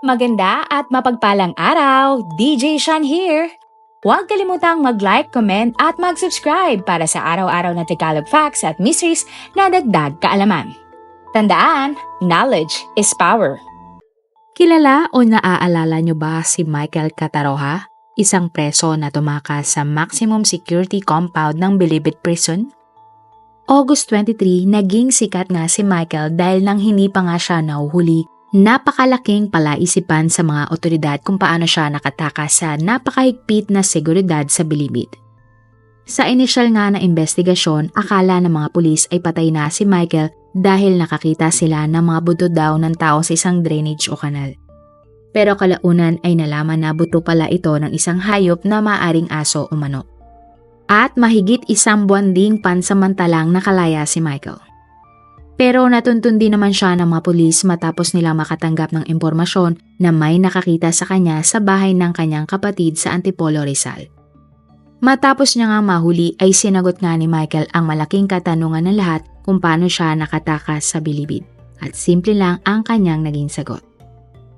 Maganda at mapagpalang araw, DJ Shan here! Huwag kalimutang mag-like, comment at mag-subscribe para sa araw-araw na Tagalog facts at mysteries na dagdag kaalaman. Tandaan, knowledge is power. Kilala o naaalala nyo ba si Michael Cataroha? Isang preso na tumakas sa maximum security compound ng Bilibid Prison? August 23, naging sikat nga si Michael dahil nang hindi pa nga siya nahuhuli. Napakalaking palaisipan sa mga otoridad kung paano siya nakatakas sa napakahigpit na seguridad sa Bilibid. Sa inisyal nga na investigasyon, akala ng mga pulis ay patay na si Michael dahil nakakita sila ng mga buto daw ng tao sa isang drainage o kanal. Pero kalaunan ay nalaman na buto pala ito ng isang hayop na maaring aso o manok. At mahigit 1 buwan ding pansamantalang nakalaya si Michael. Pero natuntun din naman siya ng mga pulis matapos nila makatanggap ng impormasyon na may nakakita sa kanya sa bahay ng kanyang kapatid sa Antipolo, Rizal. Matapos niya nga mahuli ay sinagot nga ni Michael ang malaking katanungan ng lahat kung paano siya nakatakas sa Bilibid. At simple lang ang kanyang naging sagot.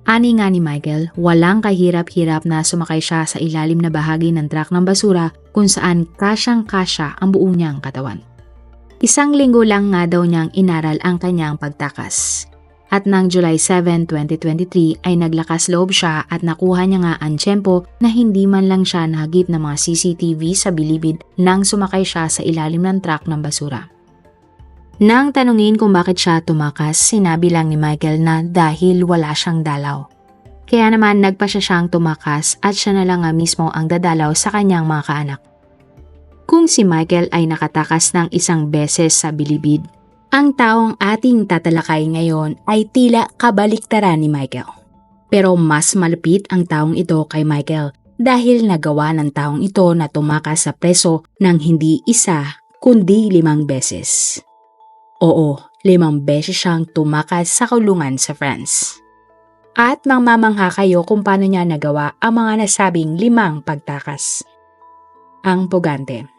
Ani nga ni Michael, walang kahirap-hirap na sumakay siya sa ilalim na bahagi ng truck ng basura kung saan kasyang-kasya ang buong niyang katawan. 1 linggo lang nga daw niyang inaral ang kanyang pagtakas. At nang July 7, 2023 ay naglakas loob siya at nakuha niya nga ang tiyempo na hindi man lang siya nahagip ng mga CCTV sa Bilibid nang sumakay siya sa ilalim ng truck ng basura. Nang tanungin kung bakit siya tumakas, sinabi lang ni Michael na dahil wala siyang dalaw. Kaya naman nagpa siyang tumakas at siya na lang nga mismo ang dadalaw sa kanyang mga kaanak. Kung si Michael ay nakatakas ng 1 beses sa Bilibid, ang taong ating tatalakay ngayon ay tila kabaliktaran ni Michael. Pero mas malapit ang taong ito kay Michael dahil nagawa ng taong ito na tumakas sa preso ng hindi 1 kundi 5 beses. Oo, 5 beses siyang tumakas sa kulungan sa France. At mamamangha kayo kung paano niya nagawa ang mga nasabing 5 pagtakas. Ang pugante.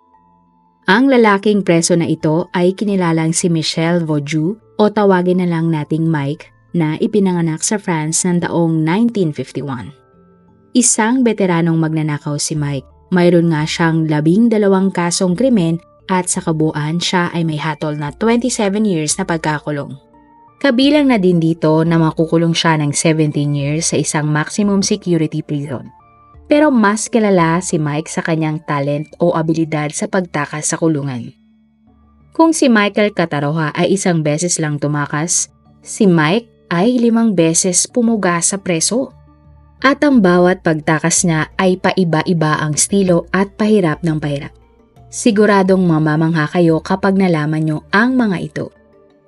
Ang lalaking preso na ito ay kinilalang si Michel Vaujoux o tawagin na lang nating Mike na ipinanganak sa France ng taong 1951. Isang veteranong magnanakaw si Mike. Mayroon nga siyang 12 kasong krimen at sa kabuuan siya ay may hatol na 27 years na pagkakulong. Kabilang na din dito na makukulong siya ng 17 years sa isang maximum security prison. Pero mas kilala si Mike sa kanyang talent o abilidad sa pagtakas sa kulungan. Kung si Michael Cataroha ay 1 beses lang tumakas, si Mike ay 5 beses pumuga sa preso. At ang bawat pagtakas niya ay paiba-iba ang estilo at pahirap ng pahirap. Siguradong mamamangha kayo kapag nalaman nyo ang mga ito.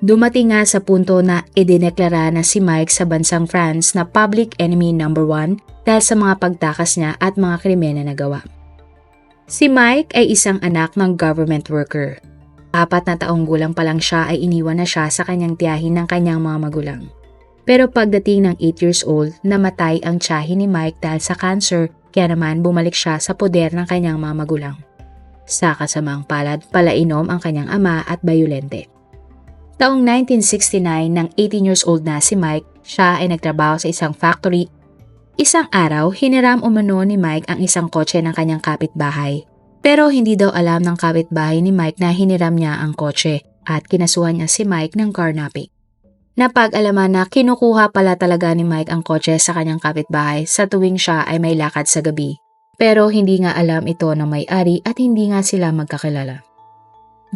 Dumating nga sa punto na idineklara na si Mike sa bansang France na public enemy number 1 dahil sa mga pagtakas niya at mga krimen na nagawa. Si Mike ay isang anak ng government worker. 4 na taong gulang pa lang siya ay iniwan na siya sa kanyang tiyahin ng kanyang mga magulang. Pero pagdating ng 8 years old, namatay ang tiyahin ni Mike dahil sa cancer kaya naman bumalik siya sa poder ng kanyang mga magulang. Sa kasamang palad, palainom ang kanyang ama at bayolente. Taong 1969 nang 18 years old na si Mike, siya ay nagtrabaho sa isang factory. Isang araw, hiniram umano ni Mike ang isang kotse ng kanyang kapitbahay. Pero hindi daw alam ng kapitbahay ni Mike na hiniram niya ang kotse at kinasuhan niya si Mike ng carnapping. Napag-alaman na kinukuha pala talaga ni Mike ang kotse sa kanyang kapitbahay sa tuwing siya ay may lakad sa gabi. Pero hindi nga alam ito ng may-ari at hindi nga sila magkakilala.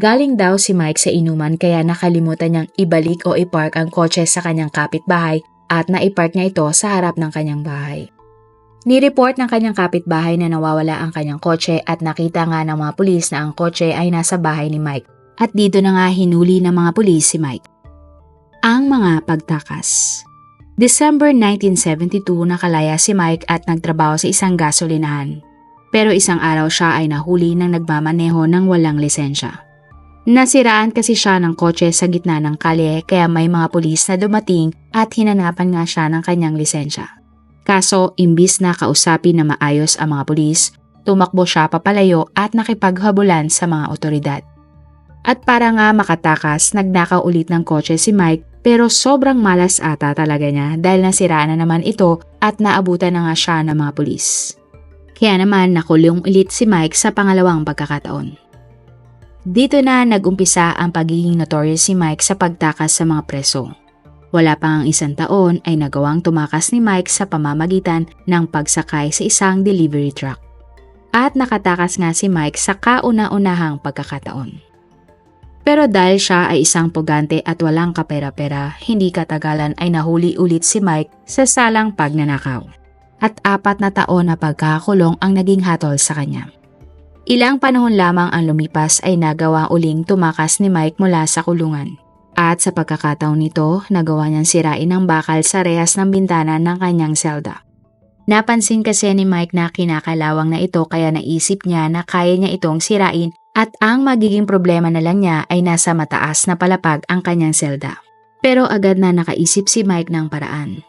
Galing daw si Mike sa inuman kaya nakalimutan niyang ibalik o ipark ang kotse sa kanyang kapitbahay at naipark niya ito sa harap ng kanyang bahay. Nireport ng kanyang kapitbahay na nawawala ang kanyang kotse at nakita nga ng mga pulis na ang kotse ay nasa bahay ni Mike at dito na nga hinuli ng mga pulis si Mike. Ang mga pagtakas. December 1972 nakalaya si Mike at nagtrabaho sa isang gasolinahan. Pero isang araw siya ay nahuli ng nagmamaneho ng walang lisensya. Nasiraan kasi siya ng kotse sa gitna ng kalye kaya may mga pulis na dumating at hinanapan nga siya ng kanyang lisensya. Kaso imbis na kausapin na maayos ang mga pulis, tumakbo siya papalayo at nakipaghabulan sa mga otoridad. At para nga makatakas, nagnakaw ulit ng kotse si Mike Pero sobrang malas ata talaga niya dahil nasiraan na naman ito at naabutan na nga siya ng mga pulis. Kaya naman nakulong ulit si Mike sa pangalawang pagkakataon. Dito na nag-umpisa ang pagiging notorious si Mike sa pagtakas sa mga preso. Wala pang isang taon ay nagawang tumakas ni Mike sa pamamagitan ng pagsakay sa isang delivery truck. At nakatakas nga si Mike sa kauna-unahang pagkakataon. Pero dahil siya ay isang pugante at walang kapera-pera, hindi katagalan ay nahuli ulit si Mike sa salang pagnanakaw. At 4 na taon na pagkakakulong ang naging hatol sa kanya. Ilang panahon lamang ang lumipas ay nagawa uling tumakas ni Mike mula sa kulungan. At sa pagkakataon nito, nagawa niyang sirain ng bakal sa rehas ng bintana ng kanyang selda. Napansin kasi ni Mike na kinakalawang na ito kaya naisip niya na kaya niya itong sirain at ang magiging problema na lang niya ay nasa mataas na palapag ang kanyang selda. Pero agad na nakaisip si Mike ng paraan.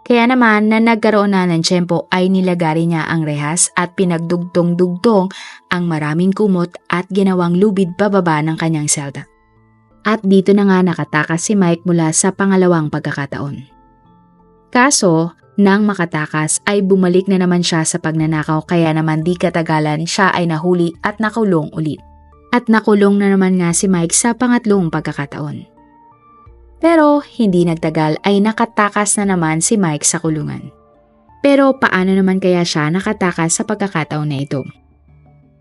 Kaya naman na nagkaroon na ng tiyempo ay nilagari niya ang rehas at pinagdugtong-dugtong ang maraming kumot at ginawang lubid pababa ng kanyang selda. At dito na nga nakatakas si Mike mula sa pangalawang pagkakataon. Kaso, nang makatakas ay bumalik na naman siya sa pagnanakaw kaya naman di katagalan siya ay nahuli at nakulong ulit. At nakulong na naman nga si Mike sa pangatlong pagkakataon. Pero hindi nagtagal ay nakatakas na naman si Mike sa kulungan. Pero paano naman kaya siya nakatakas sa pagkakataon na ito?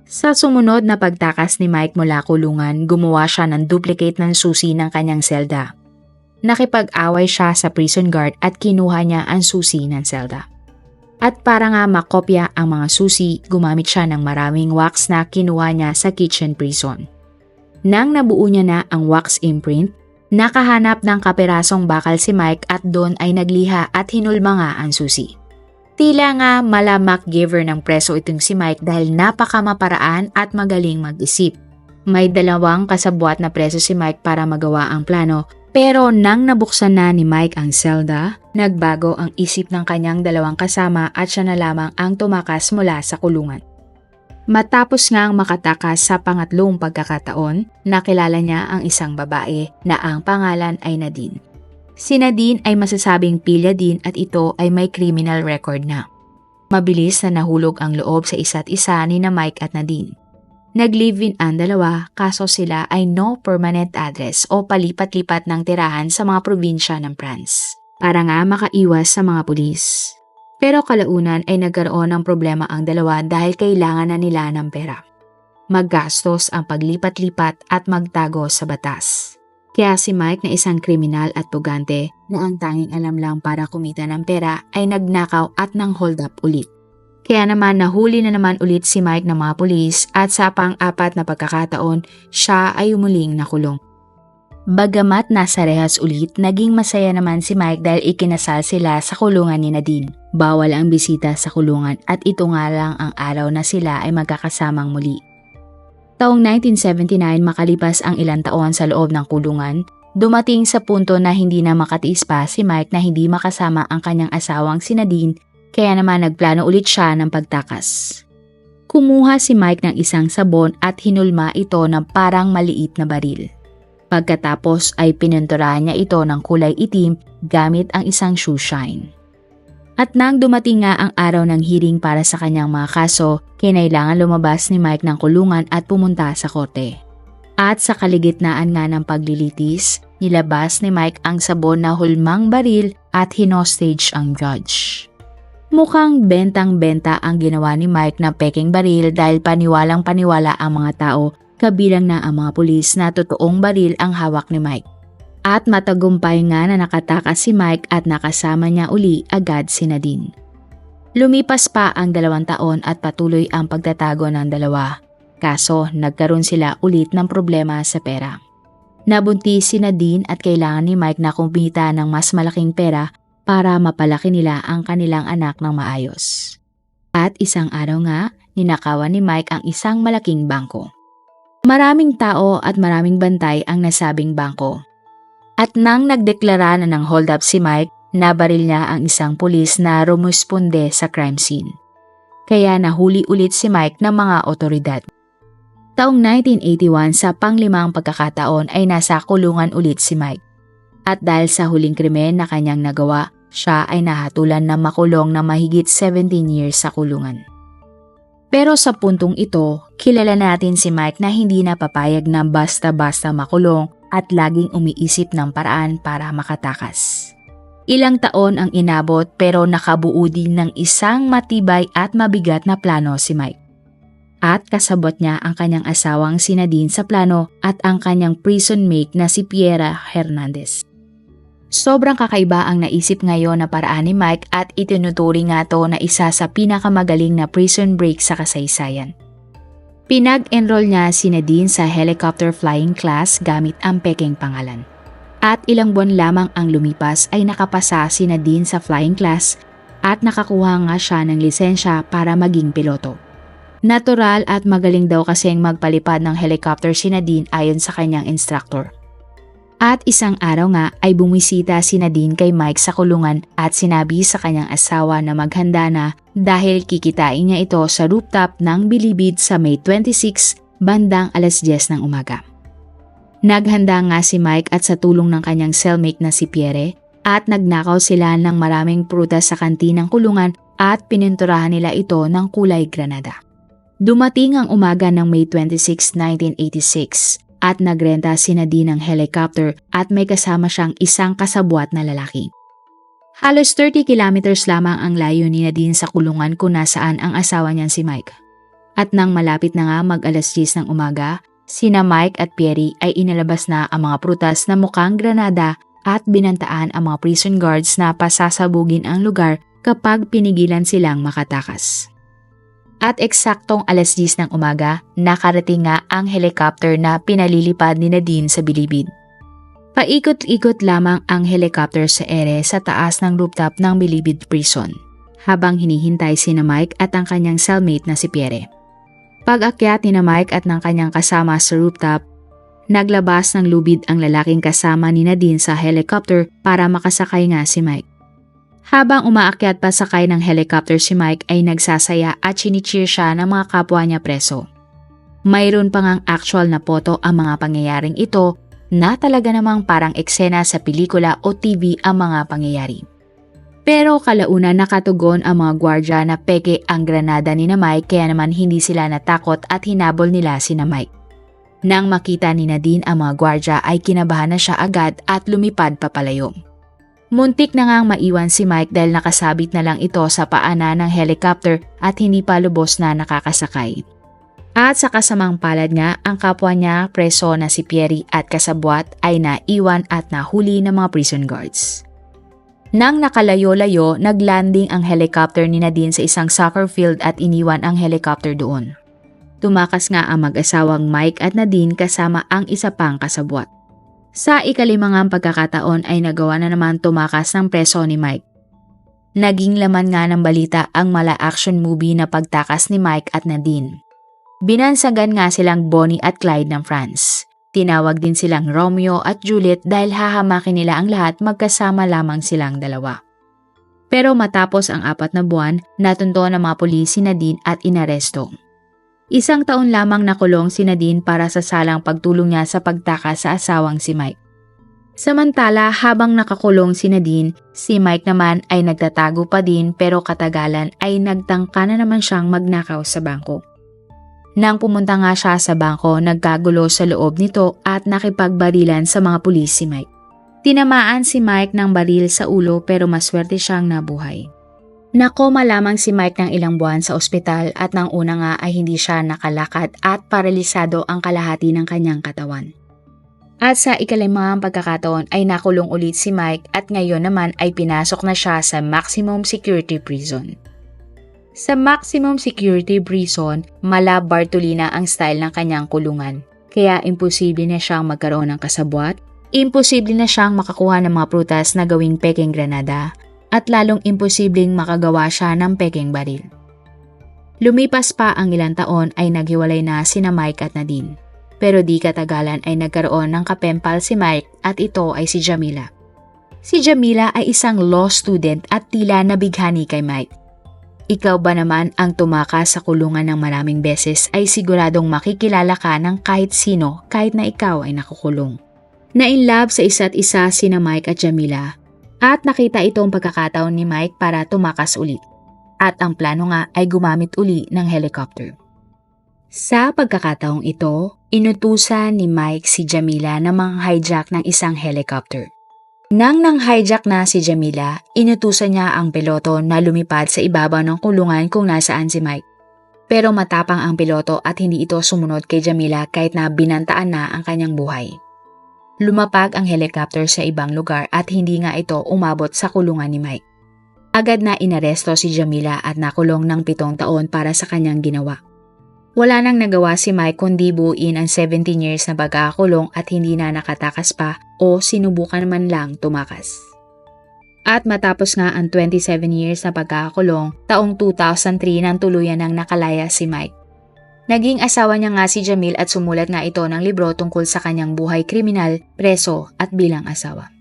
Sa sumunod na pagtakas ni Mike mula kulungan, gumawa siya ng duplicate ng susi ng kanyang selda. Nakipag-away siya sa prison guard at kinuha niya ang susi ng selda. At para nga makopya ang mga susi, gumamit siya ng maraming wax na kinuha niya sa kitchen prison. Nang nabuo niya na ang wax imprint, nakahanap ng kaperasong bakal si Mike at doon ay nagliha at hinulma nga ang susi. Tila nga malamak giver ng preso itong si Mike dahil napakamaparaan at magaling mag-isip. May 2 kasabwat na preso si Mike para magawa ang plano. Pero nang nabuksan na ni Mike ang selda, nagbago ang isip ng kanyang 2 kasama at siya na lamang ang tumakas mula sa kulungan. Matapos ngang makatakas sa pangatlong pagkakataon, nakilala niya ang isang babae na ang pangalan ay Nadine. Si Nadine ay masasabing pilya din at ito ay may criminal record na. Mabilis na nahulog ang loob sa isa't isa ni na Mike at Nadine. Nag-live-in ang 2 kaso sila ay no permanent address o palipat-lipat ng tirahan sa mga probinsya ng France para nga makaiwas sa mga pulis. Pero kalaunan ay nagkaroon ng problema ang 2 dahil kailangan na nila ng pera. Maggastos ang paglipat-lipat at magtago sa batas. Kaya si Mike na isang kriminal at pugante na ang tanging alam lang para kumita ng pera ay nagnakaw at nang hold up ulit. Kaya naman nahuli na naman ulit si Mike ng mga pulis at sa pang-4 na pagkakataon, siya ay umuling nakulong. Bagamat nasa rehas ulit, naging masaya naman si Mike dahil ikinasal sila sa kulungan ni Nadine. Bawal ang bisita sa kulungan at ito nga lang ang araw na sila ay magkakasamang muli. Taong 1979 makalipas ang ilang taon sa loob ng kulungan, dumating sa punto na hindi na makatiis pa si Mike na hindi makasama ang kanyang asawang si Nadine. Kaya naman nagplano ulit siya ng pagtakas. Kumuha si Mike ng isang sabon at hinulma ito ng parang maliit na baril. Pagkatapos ay pinunturahan niya ito ng kulay itim gamit ang isang shoe shine. At nang dumating nga ang araw ng hearing para sa kanyang mga kaso, kinailangan lumabas ni Mike ng kulungan at pumunta sa korte. At sa kaligitnaan nga ng paglilitis, nilabas ni Mike ang sabon na hulmang baril at hinostage ang judge. Mukhang bentang-benta ang ginawa ni Mike na peking baril dahil paniwalang-paniwala ang mga tao, kabilang na ang mga pulis na totoong baril ang hawak ni Mike. At matagumpay nga na nakatakas si Mike at nakasama niya uli agad si Nadine. Lumipas pa ang 2 taon at patuloy ang pagtatago ng 2. Kaso nagkaroon sila ulit ng problema sa pera. Nabuntis si Nadine at kailangan ni Mike na kumita ng mas malaking pera para mapalaki nila ang kanilang anak ng maayos. At isang araw nga, ninakawan ni Mike ang isang malaking bangko. Maraming tao at maraming bantay ang nasabing bangko. At nang nagdeklara na ng hold up si Mike, nabaril niya ang isang pulis na rumusponde sa crime scene. Kaya nahuli ulit si Mike ng mga otoridad. Taong 1981 sa pang-5 pagkakataon ay nasa kulungan ulit si Mike. At dahil sa huling krimen na kanyang nagawa, siya ay nahatulan na makulong na mahigit 17 years sa kulungan. Pero sa puntong ito, kilala natin si Mike na hindi na papayag na basta-basta makulong at laging umiisip ng paraan para makatakas. Ilang taon ang inabot pero nakabuo din ng isang matibay at mabigat na plano si Mike. At kasabot niya ang kanyang asawang si Nadine sa plano at ang kanyang prison mate na si Piera Hernandez. Sobrang kakaiba ang naisip ngayon na paraan ni Mike at itinuturing nga to na isa sa pinakamagaling na prison break sa kasaysayan. Pinag-enroll niya si Nadine sa helicopter flying class gamit ang pekeng pangalan. At ilang buwan lamang ang lumipas ay nakapasa si Nadine sa flying class at nakakuha nga siya ng lisensya para maging piloto. Natural at magaling daw kasing magpalipad ng helicopter si Nadine ayon sa kanyang instructor. At isang araw nga ay bumisita si Nadine kay Mike sa kulungan at sinabi sa kanyang asawa na maghanda na dahil kikitain niya ito sa rooftop ng Bilibid sa May 26 bandang 10:00 ng umaga. Naghanda nga si Mike at sa tulong ng kanyang cellmate na si Pierre at nagnakaw sila ng maraming prutas sa kantinang kulungan at pininturahan nila ito ng kulay granada. Dumating ang umaga ng May 26, 1986. At nagrenta si Nadine ng helicopter at may kasama siyang isang kasabwat na lalaki. Halos 30 kilometers lamang ang layo ni Nadine sa kulungan kung nasaan ang asawa niyan si Mike. At nang malapit na nga mag-10:00 ng umaga, sina Mike at Pierre ay inilabas na ang mga prutas na mukhang granada at binantaan ang mga prison guards na pasasabugin ang lugar kapag pinigilan silang makatakas. At eksaktong 10:00 ng umaga, nakarating nga ang helicopter na pinalilipad ni Nadine sa Bilibid. Paikot-ikot lamang ang helicopter sa ere sa taas ng rooftop ng Bilibid Prison, habang hinihintay sina Mike at ang kanyang cellmate na si Pierre. Pag-akyat ni Mike at ng kanyang kasama sa rooftop, naglabas ng lubid ang lalaking kasama ni Nadine sa helicopter para makasakay nga si Mike. Habang umaakyat pa sakay ng helicopter si Mike ay nagsasaya at chinicheer siya ng mga kapwa niya preso. Mayroon pa ngang actual na photo ang mga pangyayaring ito na talaga namang parang eksena sa pelikula o TV ang mga pangyayari. Pero kalaunan nakatugon ang mga gwardya na peke ang granada ni Mike kaya naman hindi sila natakot at hinabol nila si Mike. Nang makita ni Nadine ang mga gwardya ay kinabahan na siya agad at lumipad papalayo. Muntik na ngang maiwan si Mike dahil nakasabit na lang ito sa paanan ng helicopter at hindi pa lubos na nakakasakay. At sa kasamang palad nga, ang kapwa niya preso na si Pierre at kasabwat ay naiwan at nahuli ng mga prison guards. Nang nakalayo-layo, naglanding ang helicopter ni Nadine sa isang soccer field at iniwan ang helicopter doon. Tumakas nga ang mag-asawang Mike at Nadine kasama ang isa pang kasabwat. Sa ikalimang pagkakataon ay nagawa na naman tumakas ng preso ni Mike. Naging laman nga ng balita ang mala-action movie na pagtakas ni Mike at Nadine. Binansagan nga silang Bonnie at Clyde ng France. Tinawag din silang Romeo at Juliet dahil hahamakin nila ang lahat magkasama lamang silang dalawa. Pero matapos ang 4 na buwan, natunto ng mga pulis si Nadine at inaresto. 1 taon lamang nakulong si Nadine para sa salang pagtulong niya sa pagtakas sa asawang si Mike. Samantala, habang nakakulong si Nadine, si Mike naman ay nagtatago pa din pero katagalan ay nagtangka na naman siyang magnakaw sa bangko. Nang pumunta nga siya sa bangko, nagkagulo sa loob nito at nakipagbarilan sa mga pulis si Mike. Tinamaan si Mike ng baril sa ulo pero maswerte siyang nabuhay. Nakoma lamang si Mike ng ilang buwan sa ospital at nang una nga ay hindi siya nakalakad at paralisado ang kalahati ng kanyang katawan. At sa ikalimang pagkakataon ay nakulong ulit si Mike at ngayon naman ay pinasok na siya sa maximum security prison. Sa maximum security prison, mala Bartolina ang style ng kanyang kulungan. Kaya imposible na siyang magkaroon ng kasabwat, imposible na siyang makakuha ng mga prutas na gawing pekeng granada, at lalong imposibleng makagawa siya ng pekeng baril. Lumipas pa ang ilang taon ay naghiwalay na sina Mike at Nadine. Pero di katagalan ay nagkaroon ng kapempal si Mike at ito ay si Jamila. Si Jamila ay isang law student at tila nabighani kay Mike. Ikaw ba naman ang tumakas sa kulungan ng maraming beses ay siguradong makikilala ka ng kahit sino kahit na ikaw ay nakukulong. Na-inlove sa isa't isa sina Mike at Jamila at nakita itong pagkakataon ni Mike para tumakas ulit. At ang plano nga ay gumamit uli ng helicopter. Sa pagkakataong ito, inutusan ni Mike si Jamila na mang-hijack ng isang helicopter. Nang nang-hijack na si Jamila, inutusan niya ang piloto na lumipad sa ibabaw ng kulungan kung nasaan si Mike. Pero matapang ang piloto at hindi ito sumunod kay Jamila kahit na binantaan na ang kanyang buhay. Lumapag ang helicopter sa ibang lugar at hindi nga ito umabot sa kulungan ni Mike. Agad na inaresto si Jamila at nakulong ng 7 taon para sa kanyang ginawa. Wala nang nagawa si Mike kundi buuin ang 17 years na pagkakakulong at hindi na nakatakas pa o sinubukan man lang tumakas. At matapos nga ang 27 years na pagkakakulong, taong 2003 nang tuluyan ng nakalaya si Mike. Naging asawa niya nga si Jamil at sumulat nga ito ng libro tungkol sa kanyang buhay kriminal, preso at bilang asawa.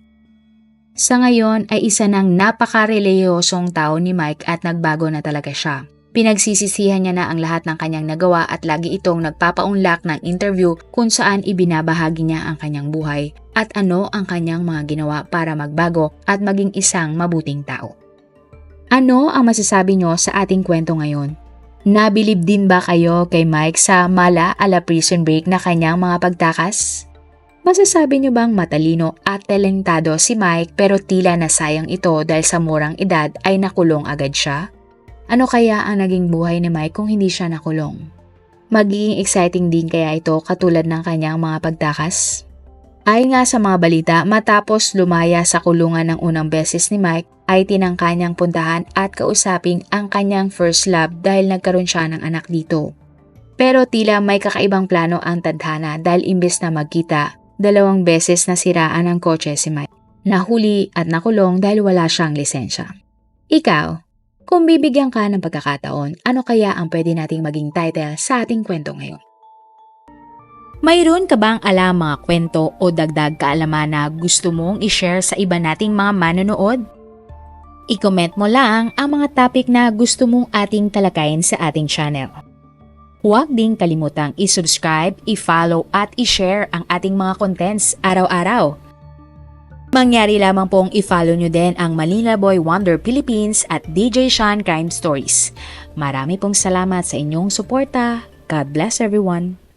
Sa ngayon ay isa ng napaka-relihiyosong tao ni Mike at nagbago na talaga siya. Pinagsisisihan niya na ang lahat ng kanyang nagawa at lagi itong nagpapaunlak ng interview kung saan ibinabahagi niya ang kanyang buhay at ano ang kanyang mga ginawa para magbago at maging isang mabuting tao. Ano ang masasabi niyo sa ating kwento ngayon? Nabilib din ba kayo kay Mike sa mala ala Prison Break na kanyang mga pagtakas? Masasabi niyo bang matalino at talentado si Mike pero tila nasayang ito dahil sa murang edad ay nakulong agad siya? Ano kaya ang naging buhay ni Mike kung hindi siya nakulong? Magiging exciting din kaya ito katulad ng kanyang mga pagtakas? Ayon nga sa mga balita, matapos lumaya sa kulungan ng unang beses ni Mike, ay tinangka niyang puntahan at kausaping ang kanyang first love dahil nagkaroon siya ng anak dito. Pero tila may kakaibang plano ang tadhana dahil imbes na magkita, 2 beses nasiraan ang kotse si Mike. Nahuli at nakulong dahil wala siyang lisensya. Ikaw, kung bibigyan ka ng pagkakataon, ano kaya ang pwede nating maging title sa ating kwento ngayon? Mayroon ka bang alam mga kwento o dagdag kaalaman na gusto mong i-share sa iba nating mga manonood? I-comment mo lang ang mga topic na gusto mong ating talakayin sa ating channel. Huwag ding kalimutang i-subscribe, i-follow at i-share ang ating mga contents araw-araw. Mangyari lamang pong i-follow nyo din ang Manila Boy Wonder Philippines at DJ Sean Crime Stories. Marami pong salamat sa inyong suporta. God bless everyone!